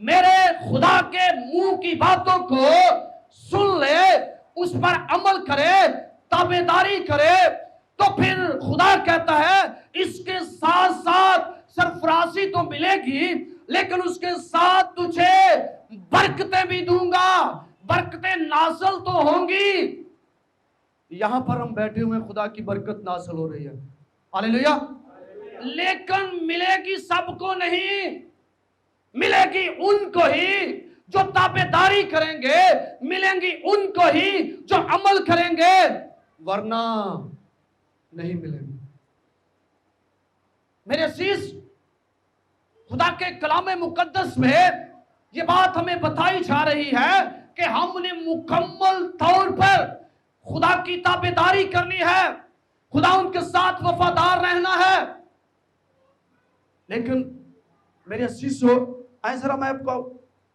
میرے خدا کے منہ کی باتوں کو سن لے, اس پر عمل کرے, تابعداری کرے, تو پھر خدا کہتا ہے اس کے ساتھ ساتھ سرفرازی تو ملے گی, لیکن اس کے ساتھ تجھے برکتیں بھی دوں گا, برکتیں نازل تو ہوں گی. یہاں پر ہم بیٹھے ہوئے خدا کی برکت نازل ہو رہی ہے, ہاللیلویہ, لیکن ملے گی سب کو نہیں, ملے گی ان کو ہی جو تابعداری کریں گے, ملیں گی ان کو ہی جو عمل کریں گے, ورنہ نہیں ملیں گے. میرے عزیز, خدا کے کلام مقدس میں یہ بات ہمیں بتائی جا رہی ہے کہ ہم نے مکمل طور پر خدا کی تابعداری کرنی ہے, خدا ان کے ساتھ وفادار رہنا ہے. لیکن میرے عزیزو, آئیں ذرا میں آپ کو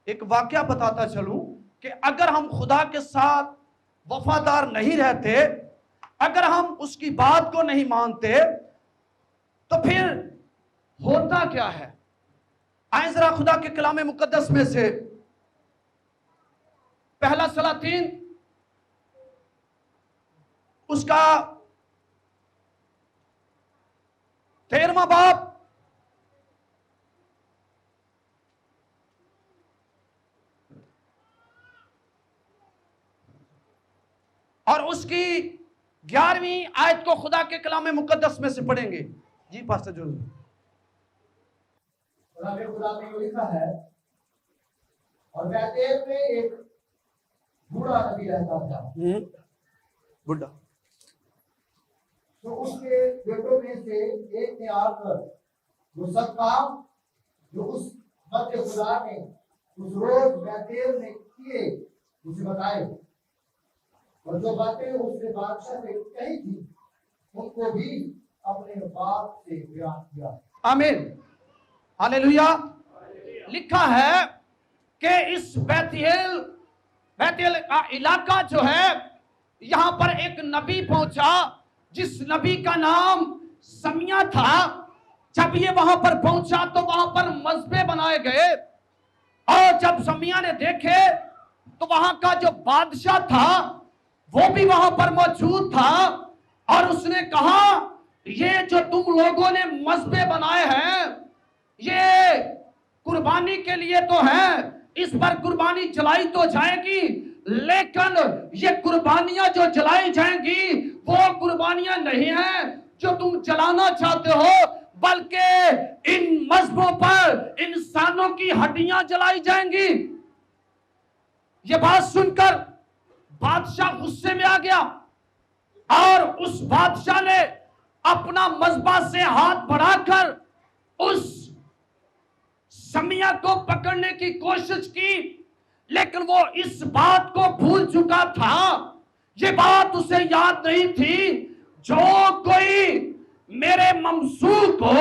ایک واقعہ بتاتا چلوں کہ اگر ہم خدا کے ساتھ وفادار نہیں رہتے, اگر ہم اس کی بات کو نہیں مانتے, تو پھر ہوتا کیا ہے. آئیں ذرا خدا کے کلام مقدس میں سے پہلا سلاطین اس کا 13واں باب اور اس کی 11ویں آیت کو خدا کے کلام مقدس میں سے پڑھیں گے. جی پاسٹر جو خدا میں لکھا ہے, اور بیتیل میں ایک بوڑھا نبی رہتا تھا, بڈھا, تو اس کے بیٹوں میں سے ایک نے آ کر وہ سب کام جو اس مرد خدا نے اس روز بیتیل میں کیے اسے بتائے, اور جو باتیں اس نے بادشاہ سے کہی تھی ان کو بھی اپنے باپ سے بیان کیا. آمین, ہاللیلویہ. لکھا ہے کہ اس بیتیل علاقہ جو ہے, یہاں پر ایک نبی پہنچا جس نبی کا نام سمیہ تھا. جب یہ وہاں پر پہنچا تو وہاں پر مذبح بنائے گئے, اور جب سمیہ نے دیکھے تو وہاں کا جو بادشاہ تھا وہ بھی وہاں پر موجود تھا, اور اس نے کہا یہ جو تم لوگوں نے مذبح بنائے ہیں یہ قربانی کے لیے تو ہے, اس پر قربانی جلائی تو جائے گی, لیکن یہ قربانیاں جو جلائی جائیں گی وہ قربانیاں نہیں ہیں جو تم جلانا چاہتے ہو, بلکہ ان مذبحوں پر انسانوں کی ہڈیاں جلائی جائیں گی. یہ بات سن کر بادشاہ غصے میں آ گیا, اور اس بادشاہ نے اپنا مذبح سے ہاتھ بڑھا کر اس سمیہ کو پکڑنے کی کوشش کی, لیکن وہ اس بات کو بھول چکا تھا, یہ بات اسے یاد نہیں تھی, جو کوئی میرے ممسوح کو,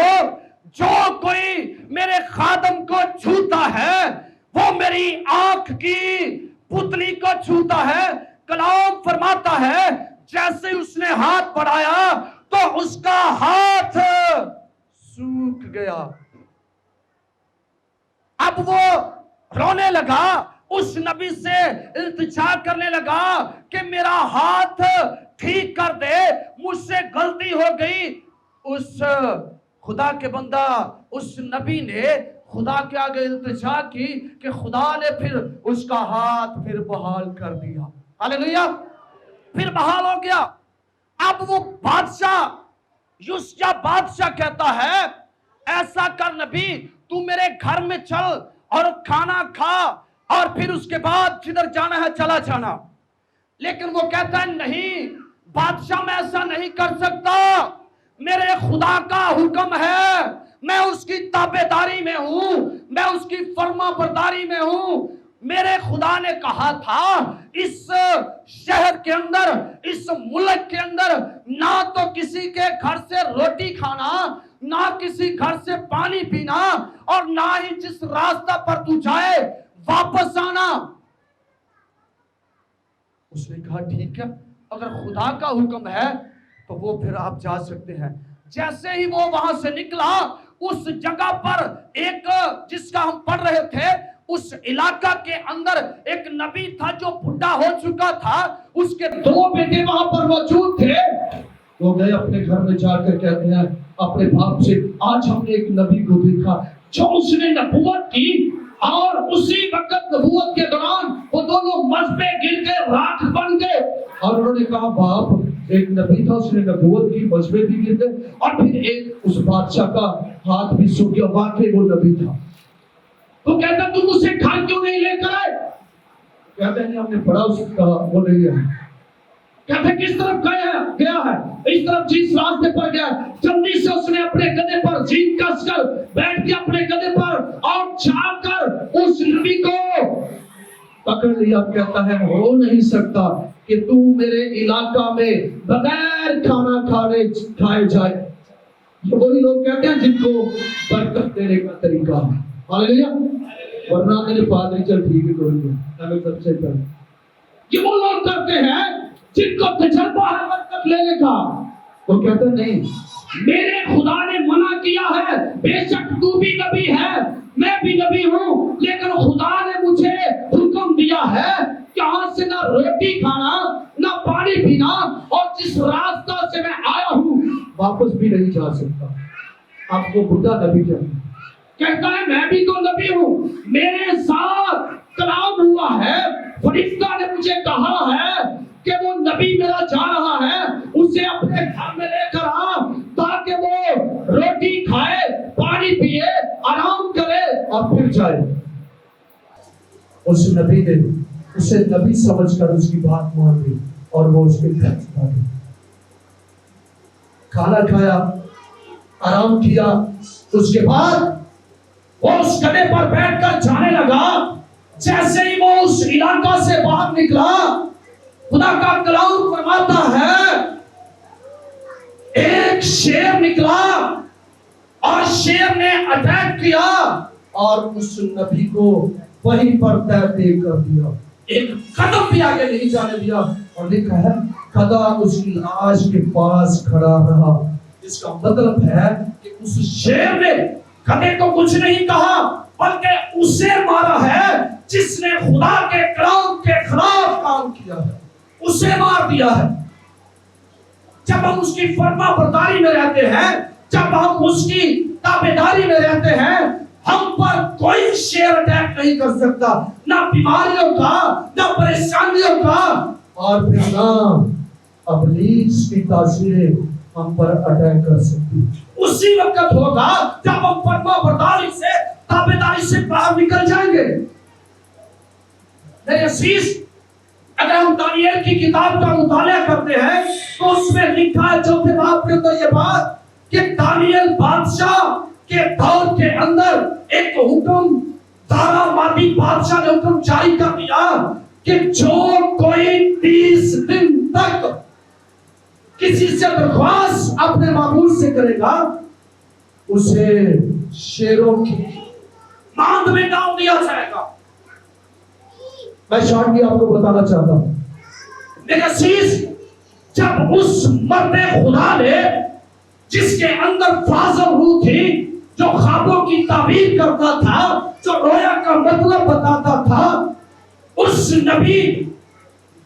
جو کوئی میرے خادم کو چھوتا ہے وہ میری آنکھ کی پتلی کو چھوتا ہے. کلام فرماتا ہے جیسے اس نے ہاتھ بڑھایا تو اس کا ہاتھ سوکھ گیا. اب وہ رونے لگا, اس نبی سے التجا کرنے لگا کہ میرا ہاتھ ٹھیک کر دے, مجھ سے غلطی ہو گئی. اس خدا کے بندہ, اس نبی نے خدا کے آگے التجا کی کہ خدا نے پھر اس کا ہاتھ پھر بحال کر دیا. ہاللیلویہ, پھر بحال ہو گیا. اب وہ بادشاہ یوشیا بادشاہ کہتا ہے ایسا کر نبی, تو میرے گھر میں چل اور کھانا کھا, اور پھر اس کے بعد جدھر جانا ہے چلا جانا. لیکن وہ کہتا ہے نہیں بادشاہ, میں ایسا نہیں کر سکتا, میرے خدا کا حکم ہے, میں اس کی تابعداری میں ہوں, میں اس کی فرما برداری میں ہوں. میرے خدا نے کہا تھا اس شہر کے اندر, اس ملک کے اندر نہ تو کسی کے گھر سے روٹی کھانا, نہ کسی گھر سے پانی پینا, اور نہ ہی جس راستہ پر تو جائے واپس آنا. اس نے کہا ٹھیک ہے, اگر خدا کا حکم ہے تو وہ پھر آپ جا سکتے ہیں. جیسے ہی وہ وہاں سے نکلا, اس جگہ پر ایک جس کا ہم پڑھ رہے تھے اس علاقہ کے اندر ایک نبی تھا جو بڈھا ہو چکا تھا، اس کے 2 بیٹے وہاں پر موجود تھے. وہ گئے اپنے گھر میں جا کر کہتے ہیں اپنے باپ سے، آج ہم نے ایک نبی کو دیکھا جو اس نے نبوت کی، اور اسی وقت نبوت کے دوران وہ دونوں مذبے گر کے راکھ بن گئے. اور انہوں نے کہا باپ ایک نبی تھا، اس نے نبوت کی، مذبے بھی گر گئے، اور پھر ایک اس بادشاہ کا ہاتھ بھی سوکھ گیا، واقعی وہ نبی تھا. تو کہتا تم اسے کھان کیوں نہیں لے کر آئے؟ کہتے ہیں ہم نے بڑا اس کو کہا، وہ نہیں ہے. کہتے کس طرف گیا ہے؟ اس طرف جس راستے پر گیا. جلدی سے اس نے اپنے گدھے پر زین کس کر بیٹھ کے اپنے گدھے پر اور جا کر اس نبی کو پکڑ لیا. کہتا ہے ہو نہیں سکتا کہ تو میرے علاقہ میں بغیر کھانا کھائے جائے. یہ وہی لوگ کہتے ہیں جن کو برکت دینے کا طریقہ ہے. ہاللیلویا. ورنہ میرے پادری چل ٹھیک ہے کوئی نہیں، ہمیں سب سے پہلے یہ وہ لوگ کرتے ہیں جن کو تجربہ ہے برکت لینے کا. وہ کہتے ہیں نہیں، میرے خدا نے منع کیا ہے. بے شک تو بھی نبی ہے، میں بھی نبی ہوں، لیکن خدا نے مجھے حکم دیا ہے کہ یہاں سے نہ روٹی کھانا نہ پانی پینا، اور جس راستہ سے میں آیا ہوں واپس بھی نہیں جا سکتا. آپ کو بڈھا نبی کہتا ہے میں بھی تو نبی ہوں، میرے ساتھ کلام ہوا ہے، فرشتہ نے مجھے کہا ہے کہ وہ نبی میرا جا رہا ہے، اسے اپنے گھر میں لے کر آ تاکہ وہ روٹی کھائے، پانی پیے، آرام کرے اور پھر جائے. اس نبی نے اسے نبی سمجھ کر اس کی بات مان لی اور وہ اس کے گھر چلا گیا. کھانا کھایا، آرام کیا، اس کے بعد وہ اس گدھے پر بیٹھ کر جانے لگا. جیسے ہی وہ اس علاقہ سے باہر نکلا، خدا کا کلام فرماتا ہے ایک شیر نکلا اور شیر نے اٹیک کیا اور اس نبی کو وہیں پر دے کر دیا. ایک قدم بھی آگے نہیں جانے دیا، اور لکھا ہے گدھا اس کی لاش کے پاس کھڑا رہا. اس کا مطلب ہے کہ اس شیر نے گدھے کو کچھ نہیں کہا بلکہ اسے مارا ہے جس نے خدا کے کلام کے خلاف کام کیا ہے، اسے مار دیا ہے. جب ہم اس کی فرما برداری میں رہتے ہیں، جب ہم اس کی تابعداری میں رہتے ہیں، ہم پر کوئی شیر اٹیک نہیں کر سکتا، نہ بیماریوں کا، نہ پریشانیوں کا، اور پھر نہ ابلیس کی تاثیریں ہم پر اٹیک کر سکتی. اسی وقت ہوگا جب ہم فرما برداری سے، تابعداری سے باہر نکل جائیں گے. میرے عزیز، اگر ہم دانیال کی کتاب کا مطالعہ کرتے ہیں تو اس میں لکھا ہے چوتھے باب کے اندر یہ بات کہ دانیال بادشاہ کے دور کے اندر ایک حکم دارا مادی بادشاہ نے حکم جاری کر دیا کہ جو کوئی 30 دن تک کسی سے درخواست اپنے معبود سے کرے گا اسے شیروں کی ماند میں ڈال دیا جائے گا. میں شان کی آپ کو بتانا چاہتا ہوں میرے عزیز، جب اس مرد خدا نے جس کے اندر فاضل روح تھی، جو خوابوں کی تعبیر کرتا تھا، جو رویا کا مطلب بتاتا تھا، اس نبی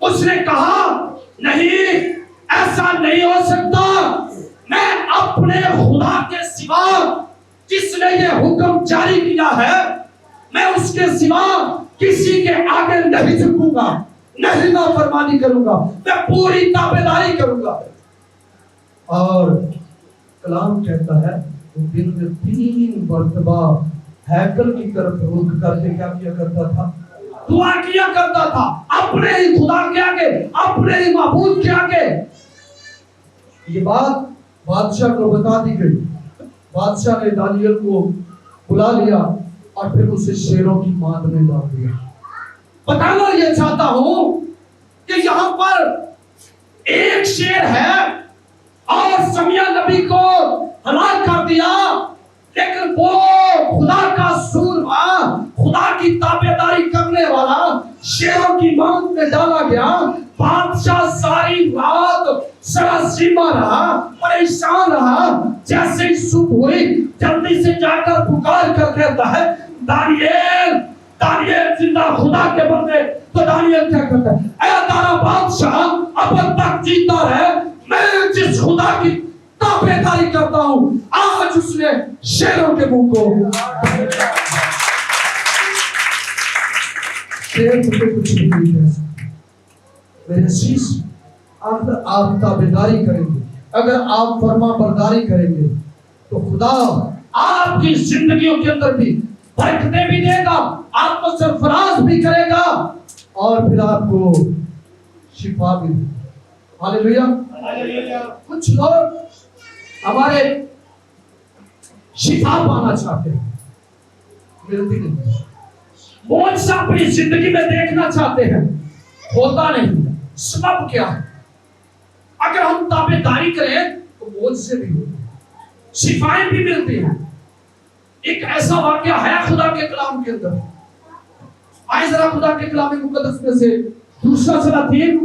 اس نے کہا نہیں، ایسا نہیں ہو سکتا، میں اپنے خدا کے سوا جس نے یہ حکم جاری کیا ہے میں اس کے سوا کسی کے آگے نہیں جھکوں گا، نہیں نافرمانی کروں گا، میں پوری تابعداری کروں گا. اور کلام کہتا ہے وہ دن میں 3 مرتبہ ہیکل کی طرف رخ کر کے کیا کیا کرتا تھا؟ دعا کیا کرتا تھا اپنے ہی خدا کے آگے، اپنے ہی معبود کے آگے. یہ بات بادشاہ کو بتا دی گئی. بادشاہ نے دانیال کو بلا لیا اور پھر اسے شیروں کی ماند میں ڈال دیا. بتانا یہ چاہتا ہوں کہ یہاں پر ایک شیر ہے اور سمیہ نبی کو ہلاک کر دیا، لیکن وہ خدا کا سورما، خدا کی تابعداری کرنے والا شیروں کی ماند میں ڈالا گیا. بادشاہ ساری رات سراسیمہ رہا، پریشان رہا. جیسے ہی صبح ہوئی جلدی سے جا کر پکار کر کہتا ہے دانیال دانیل زندہ خدا کے بندے تو دانیل کیا کرتا ہے؟ اے تارا بادشاہ اب تک جیتا رہے، میں جس خدا کی تابعداری کرتا ہوں آج اس نے شیروں کے منہ کو شیر مجھے کچھ نہیں کہہ سکتے۔ میرے عزیز، اگر آپ تابعداری کریں گے، اگر آپ فرما برداری کریں گے تو خدا آپ کی زندگیوں کے اندر بھی برکتیں بھی دے گا، آپ کو سرفراز بھی کرے گا اور پھر آپ کو شفا بھی دے گا۔ ہاللیلویہ۔ کچھ لوگ ہمارے شفا پانا چاہتے ہیں، ملتی نہیں، معجزہ اپنی زندگی میں دیکھنا چاہتے ہیں، ہوتا نہیں۔ سبب کیا ہے؟ اگر ہم تابعداری کریں تو معجزے بھی ہوتے ہیں، شفائیں بھی ملتی ہیں۔ ایک ایسا واقعہ ہے خدا کے کلام کے اندر، آئے ذرا خدا کے کلام مقدس میں سے دوسرا سلاطین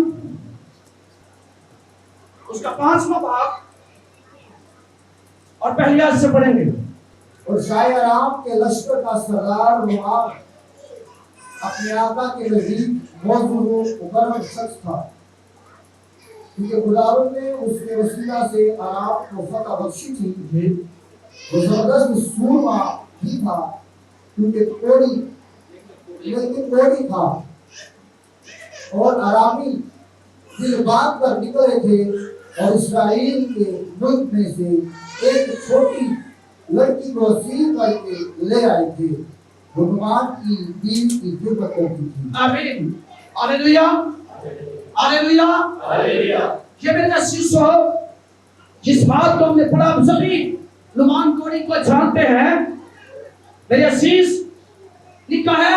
اس کا 5واں باب اور پہلی آیت سے پڑھیں گے۔ اور شاہ ارام کے لشکر کا سردار نعمان اپنے آقا کے نزدیک موضوع و مقرر شخص تھا، کیونکہ خداوند نے اس کے وسیلہ سے ارام کو فتح بخشی تھی۔ وہ زبردست سورما بھی تھا کیونکہ کوڑی تھا، اور ارامی دل باندھ کر نکلے تھے اور اسرائیل کے ملک میں سے ایک چھوٹی لڑکی کو اسیر کر کے لے آئے تھے، وہ نعمان کی بیوی کی خدمت کرتی تھی۔ آمین، ہاللیلویہ، ہاللیلویہ، ہاللیلویہ۔ یہ میرے عزیز ہو، جس بات کو ہم نے پڑھا، ہم سبھی نعمان کوڑی کو جانتے ہیں۔ میرے عزیز، لکھا ہے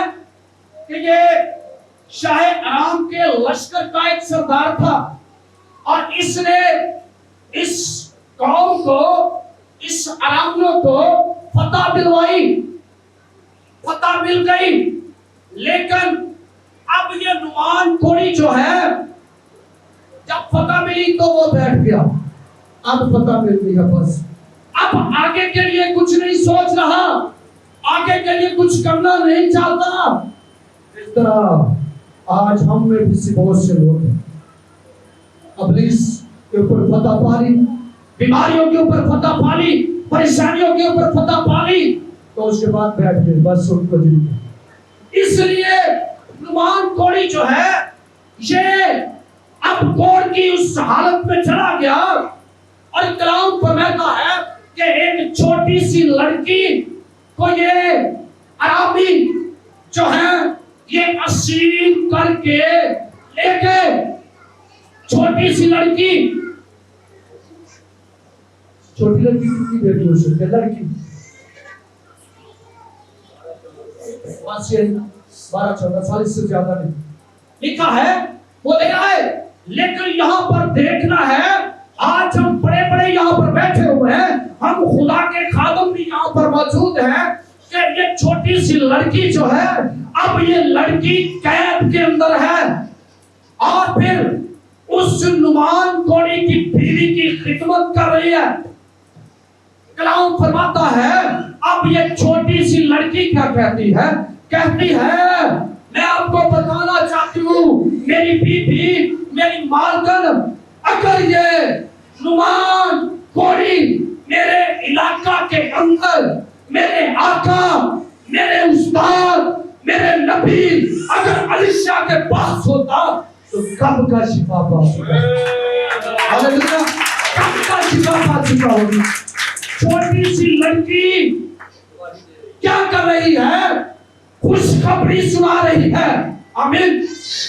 کہ یہ شاہ ارام کے لشکر کا ایک سردار تھا، اور اس نے اس قوم کو، اس ارامیوں کو فتح دلوائی، فتح مل گئی۔ لیکن اب یہ نعمان کوڑی جو ہے، جب فتح ملی تو وہ بیٹھ گیا، اب فتح مل گئی ہے، بس اب آگے کے لیے کچھ نہیں سوچ رہا، آگے کے لیے کچھ کرنا نہیں چاہتا۔ اس طرح آج ہم میں بھی بہت سے لوگ ہیں، ابلیس کے اوپر فتح پالی، بیماریوں کے اوپر فتح پالی، پریشانیوں کے اوپر فتح پالی، تو اس کے بعد بیٹھ گئے، بس ان کو جی۔ اس لیے نعمان کوڑی جو ہے، یہ اب کوڑ کی اس حالت میں چلا گیا، اور کلام فرماتا ہے کہ ایک چھوٹی سی لڑکی کو یہ ارامی جو ہے یہ اسیر کر کے لے گئے۔ چھوٹی سی لڑکی، چھوٹی لڑکی کتنی بیٹی ہو سکتی ہے؟ لڑکی 12-14 سال، اس سے زیادہ نہیں۔ لکھا ہے وہ لے آئے، لیکن یہاں پر دیکھنا ہے، آج ہم بڑے بڑے یہاں پر بیٹھے ہوئے ہیں، ہم خدا کے خادم بھی یہاں پر موجود ہیں، کہ یہ چھوٹی سی لڑکی جو ہے، اب یہ لڑکی قید کے اندر ہے، اور پھر اس نعمان کوڑی کی بیوی کی خدمت کر رہی ہے۔ کلام فرماتا ہے اب یہ چھوٹی سی لڑکی کیا کہتی ہے؟ کہتی ہے میں آپ کو بتانا چاہتی ہوں میری بیوی، میری مالکن، اگر یہ نعمان کوڑی میرے علاقہ کے اندر میرے آقا، میرے استاد، میرے نبی اگر الیشا کے پاس ہوتا تو کب کا شفا پا چکا، کب کا شفا پا چکا ہوگی۔ چھوٹی سی لڑکی کیا کر رہی ہے؟ خوشخبری سنا رہی ہے۔ آمین،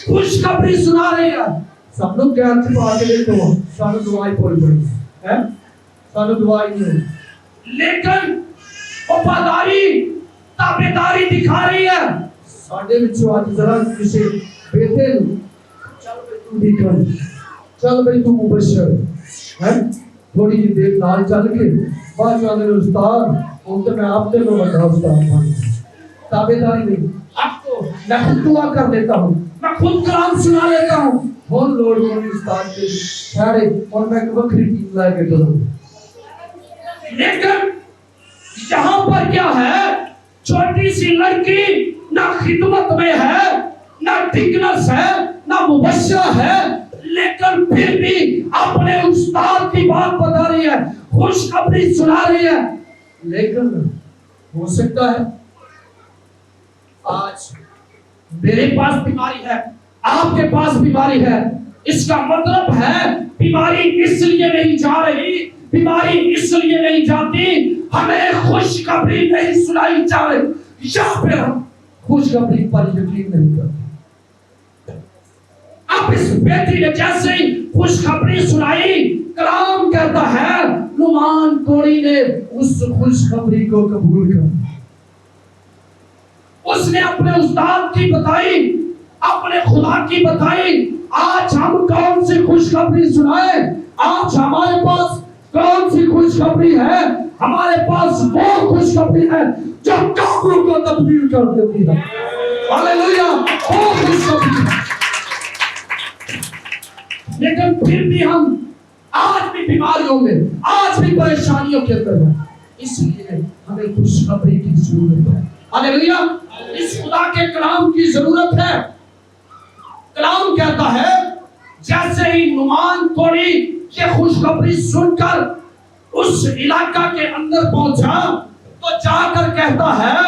خوشخبری سنا رہی ہے۔ سب لوگ کیا تھے آگے لے تو سانو دعائی پوری پڑی ہے، سانو دعائی نہیں، لیکن وفاداری تابعداری دکھا رہی ہے۔ ساڑھے بچوں آج ذرا کسی بیٹے چل بھئی تو بھی کر، چل بھئی تو مبشر ہے، تھوڑی جی دیر نال چل کے بعد چاہتے ہیں استاد ان تو میں آپ دے لو بتا استاد مانی تابعداری نہیں، آپ کو میں خود دعا کر لیتا ہوں، میں خود کلام سنا لیتا ہوں، بہت لوڑ کو استاد کے شہرے اور میں وکری ٹیم لائے کے کروں۔ لیکن یہاں پر کیا ہے؟ چھوٹی سی لڑکی نہ خدمت میں ہے، نہ ڈکنس ہے، نہ مبشرہ ہے، لیکن پھر بھی اپنے استاد کی بات بتا رہی ہے، خوشخبری سنا رہی ہے. لیکن ہو سکتا ہے آج میرے پاس بیماری ہے، آپ کے پاس بیماری ہے. اس کا مطلب ہے بیماری اس لیے نہیں جا رہی، بیماری اس لیے نہیں جاتی، ہمیں خوشخبری نہیں سنائی جا رہی، یا پھر ہم خوشخبری پر یقین نہیں کرتے. اب اس بیٹی نے جیسے ہی خوشخبری سنائی، کلام کہتا ہے نعمان کوڑی نے اس خوشخبری کو قبول کر لیا. اس نے اپنے استاد کی بتائی، اپنے خدا کی بتائی. آج ہم کون سی خوشخبری سنائیں؟ آج ہمارے پاس کون سی خوشخبری ہے؟ ہمارے پاس وہ خوشخبری ہے جو قبروں کو تبدیل کر دیتی ہے. ہاللیلویا، وہ خوشخبری ہے. لیکن پھر بھی ہم آج بھی بیماریوں میں، آج بھی پریشانیوں کے اندر ہیں. اس لیے ہمیں خوشخبری کی ضرورت ہے. ہاللیلویا، اس خدا کے کلام کی ضرورت ہے. کلام کہتا ہے جیسے ہی نعمان کوڑی یہ خوشخبری سن کر اس علاقہ کے اندر پہنچا تو جا کر کہتا ہے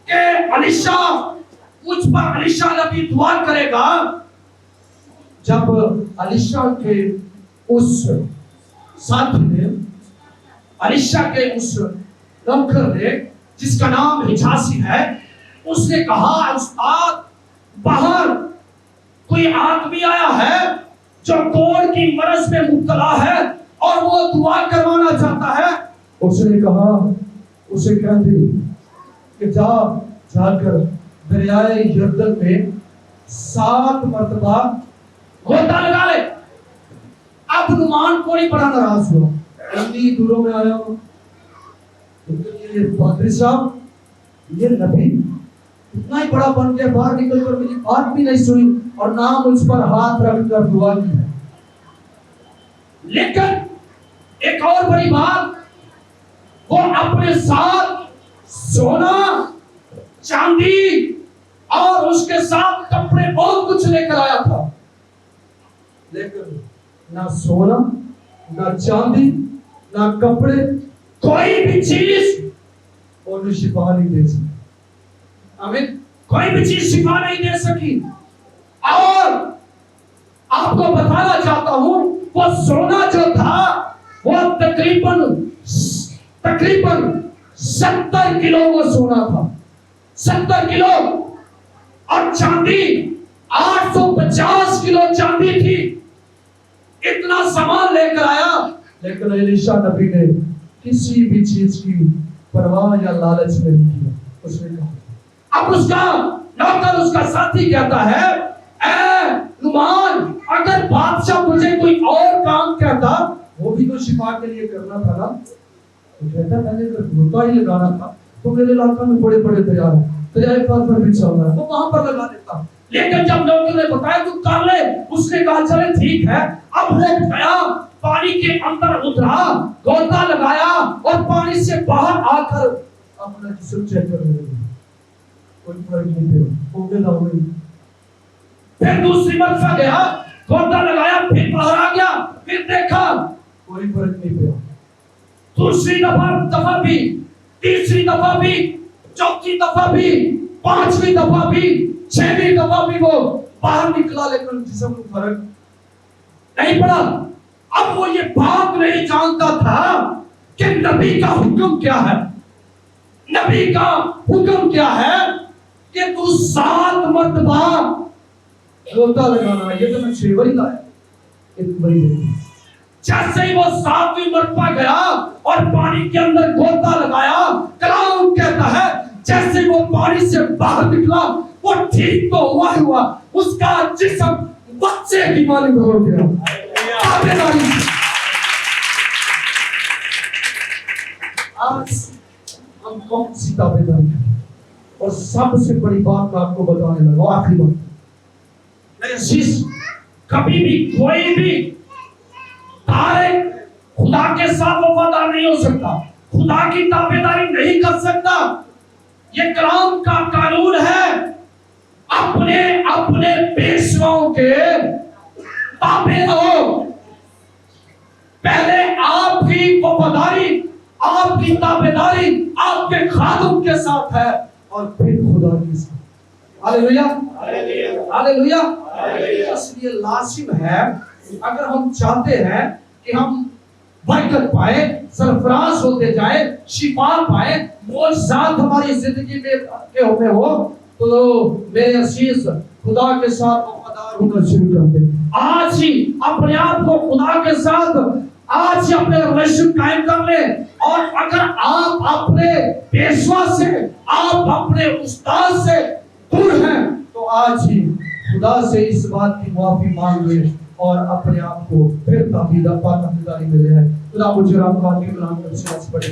کہ الیشا، مجھ پر الیشا نبی دعا کرے گا. جب الیشا کے اس ساتھی نے، الیشا کے اس نوکر نے جس کا نام حجاسی ہے، اس نے کہا استاد باہر کوئی آدمی آیا ہے جو کوڑ کی مرض میں مبتلا ہے اور وہ دعا کروانا چاہتا ہے. اس نے کہا، اسے کہہ دی کہ جا کر دریائے یردن میں 7 مرتبہ غوطہ لگا لے. اب نعمان کوڑی بڑا ناراض ہوا، اتنی دوروں میں آیا ہوں، یہ پادری صاحب، یہ نبی اتنا ہی بڑا بن کے باہر نکل کر میری بات بھی نہیں سنی اور نہ مجھ پر ہاتھ رکھ کر دعا کی ہے. لیکن ایک اور بڑی بات، وہ اپنے ساتھ سونا چاندی اور اس کے ساتھ کپڑے بہت کچھ لے کر آیا تھا. لیکن نہ سونا، نہ چاندی، نہ کپڑے، کوئی بھی چیز انہیں شفا نہیں دے سکی. آمین، کوئی بھی چیز شفا نہیں دے سکی. اور آپ کو بتانا چاہتا ہوں وہ سونا جو تھا وہ تقریباً 70 کلو وہ سونا تھا، 70 کلو. اور چاندی 850 کلو چاندی تھی. اتنا سامان لے کر آیا، لیکن الیشا نبی نے کسی بھی چیز کی پرواہ یا لالچ نہیں کیا. اس نے کہا، اب اس کا نوکر، اس کا ساتھی کہتا ہے اے نعمان، اگر بادشاہ مجھے کوئی اور کام کہتا، وہ بھی تو شفا کے لیے کرنا تھا نا. تو کہتا میں نے غوطہ ہی لگانا تھا، تو میرے علاقہ میں بڑے بڑے دریا ہیں، دریائے فرات پر بھی چل رہا ہے، وہ وہاں پر لگا دیتا. لیکن جب نوکر نے بتایا تو کر لے، اس نے کہا چلے ٹھیک ہے. اب وہ گیا، پانی کے اندر اترا، غوطہ لگایا اور پانی سے باہر آ کر اپنا جسم چیک کر رہے ہیں. کوئی فرق نہیں پڑا، ہو گیا ہوئی. پھر دوسری مرتبہ گیا، غوطہ لگایا، پھر باہر آ گیا، پھر دیکھا کوئی فرق نہیں پڑا. دوسری دفعہ بھی، تیسری دفعہ بھی، چوتھی دفعہ بھی، پانچویں دفعہ بھی، چھویں دفعہ بھی وہ باہر نکلا، لیکن جسم کو فرق نہیں پڑا. اب وہ یہ بات نہیں جانتا تھا کہ نبی کا حکم کیا ہے. نبی کا حکم کیا ہے کہ تو 7 مرتبہ غوطہ لگانا. یہ تو میں 6 بار لایا، ایک بڑی نہیں. جیسے ہی وہ 7ویں مرتبہ گیا اور پانی کے اندر غوطہ لگایا، کلام کہتا ہے جیسے وہ پانی سے باہر نکلا، وہ ٹھیک تو ہوا، اس کا جسم بچے کی مانند ہو گیا. آج ہم کون سی تابعداری کریں؟ اور سب سے بڑی بات میں آپ کو بتانے لگا، آخری بات. میرے عزیز، کبھی بھی کوئی بھی تارے خدا کے ساتھ وفادار نہیں ہو سکتا، خدا کی تابعداری نہیں کر سکتا. یہ کلام کا قانون ہے، اپنے اپنے پیشواؤں کے تابع رہو. پہلے آپ کی وفاداری، آپ کی تابعداری آپ کے خادم کے ساتھ ہے اور پھر خدا کے ساتھ. ہاللیلویا ہاللیلویا. اس لیے لازم ہے اگر ہم چاہتے ہیں کہ ہم برکت پائیں، سرفراز ہوتے جائیں، شفا پائیں، معجزات ہماری زندگی میں ہو، تو میرے عزیز خدا کے ساتھ وفادار ہونا شروع کر دیں. آج ہی اپنے آپ کو خدا کے ساتھ آج ہی اپنے رشت قائم کر لیں. اور اگر آپ اپنے پیشوا سے، آپ اپنے استاد سے دور ہیں تو آج ہی خدا سے اس بات کی معافی مانگ لیں اور اپنے آپ کو پھر تعبیدہ پاک اپنی داری میں لے آئے. خدا مجھے آپ کا کلام سے پڑھے.